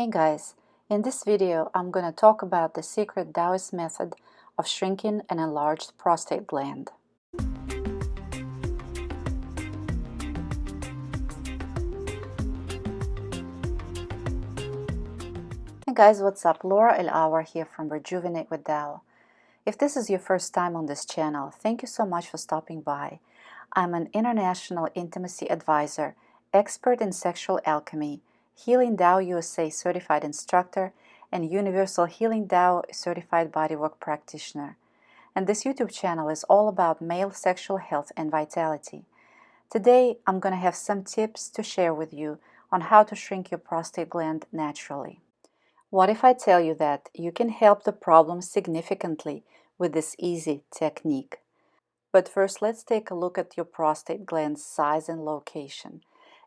Hey guys, in this video I'm going to talk about the secret Taoist method of shrinking an enlarged prostate gland. Hey guys, what's up? Laura El here from Rejuvenate with Tao. If this is your first time on this channel, thank you so much for stopping by. I'm an international intimacy advisor, expert in sexual alchemy, Healing Tao USA certified instructor, and Universal Healing Tao certified bodywork practitioner. And this YouTube channel is all about male sexual health and vitality. Today, I'm going to have some tips to share with you on how to shrink your prostate gland naturally. What if I tell you that you can help the problem significantly with this easy technique? But first, let's take a look at your prostate gland's size and location.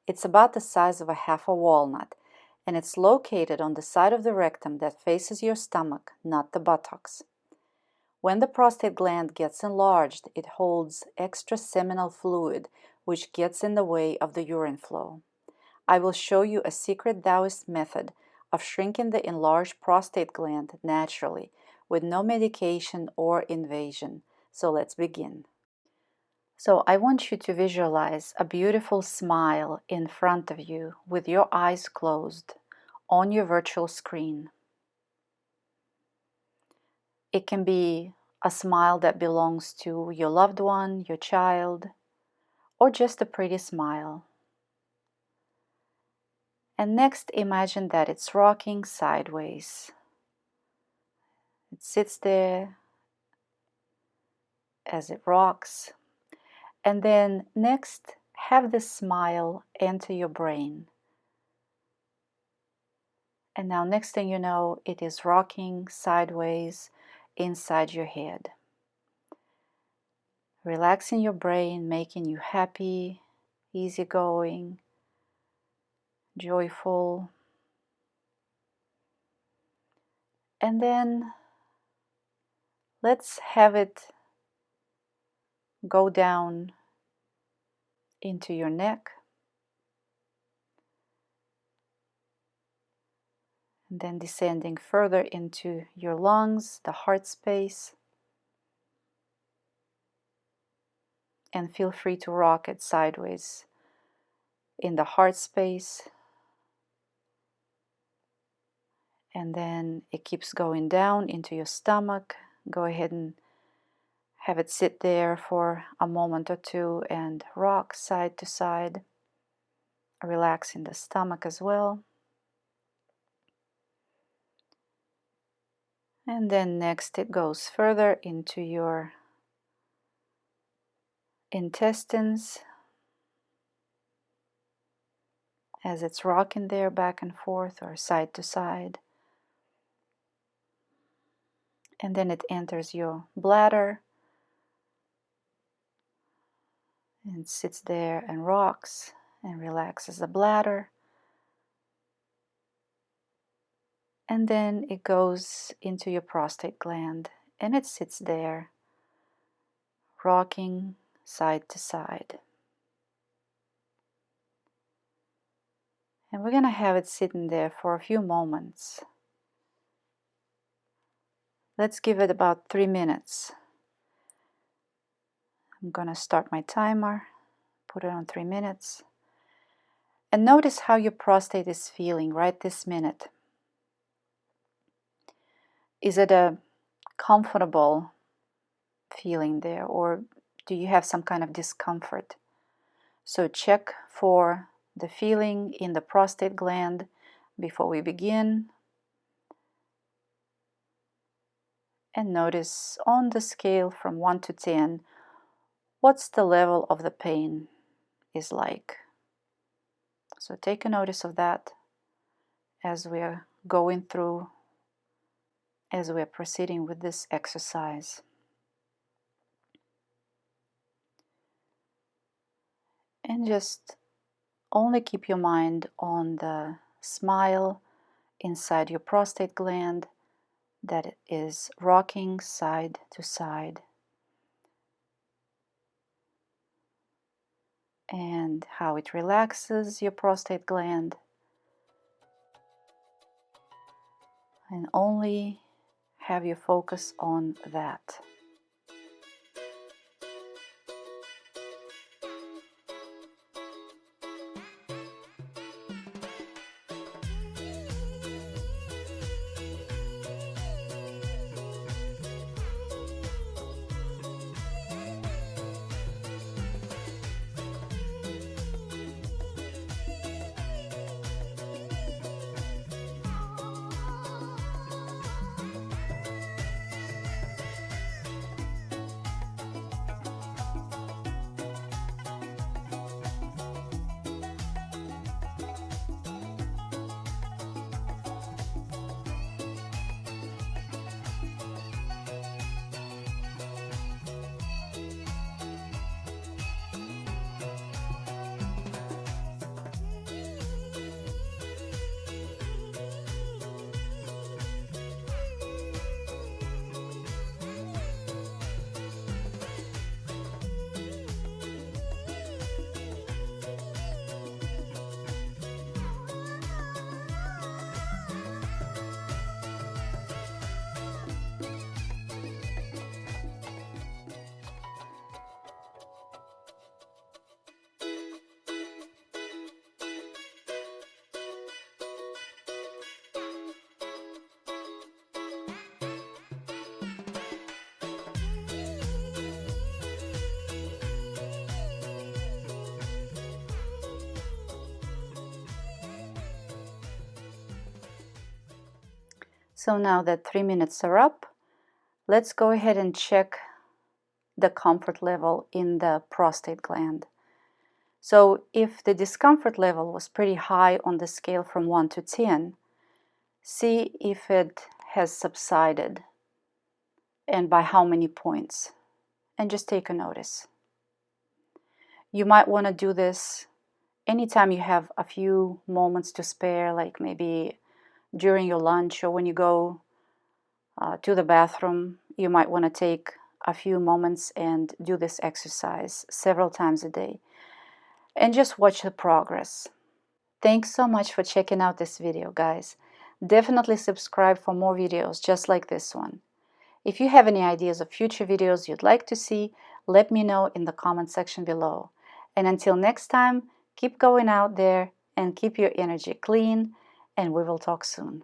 It's about the size of a half a walnut, and it's located on the side of the rectum that faces your stomach, not the buttocks. When the prostate gland gets enlarged, it holds extra seminal fluid, which gets in the way of the urine flow. I will show you a secret Taoist method of shrinking the enlarged prostate gland naturally, with no medication or invasion. So let's begin. So I want you to visualize a beautiful smile in front of you with your eyes closed on your virtual screen. It can be a smile that belongs to your loved one, your child, or just a pretty smile. And next, imagine that it's rocking sideways. It sits there as it rocks. And then next, have this smile enter your brain. And now, next thing you know, it is rocking sideways inside your head. Relaxing your brain, making you happy, easygoing, joyful. And then let's have it go down into your neck. And then descending further into your lungs, the heart space. And feel free to rock it sideways in the heart space. And then it keeps going down into your stomach. Go ahead and have it sit there for a moment or two and rock side to side, relaxing the stomach as well. And then next it goes further into your intestines as it's rocking there back and forth or side to side. And then it enters your bladder and sits there and rocks and relaxes the bladder. And then it goes into your prostate gland and it sits there, rocking side to side. And we're going to have it sitting there for a few moments. Let's give it about 3 minutes. I'm going to start my timer, put it on 3 minutes. And notice how your prostate is feeling right this minute. Is it a comfortable feeling there, or do you have some kind of discomfort? So check for the feeling in the prostate gland before we begin. And notice on the scale from 1 to 10, what's the level of the pain is like. So take a notice of that as we are going through, as we are proceeding with this exercise. And just only keep your mind on the smile inside your prostate gland that is rocking side to side. And how it relaxes your prostate gland. and only have you focus on that. So now that 3 minutes are up, let's go ahead and check the comfort level in the prostate gland. So if the discomfort level was pretty high on the scale from 1 to 10, see if it has subsided and by how many points, and just take a notice. You might want to do this anytime you have a few moments to spare, like maybe during your lunch or when you go to the bathroom. You might want to take a few moments and do this exercise several times a day and just watch the progress. Thanks so much for checking out this video, guys. Definitely subscribe for more videos just like this one. If you have any ideas of future videos you'd like to see, let me know in the comment section below. And until next time, keep going out there and keep your energy clean, and we will talk soon.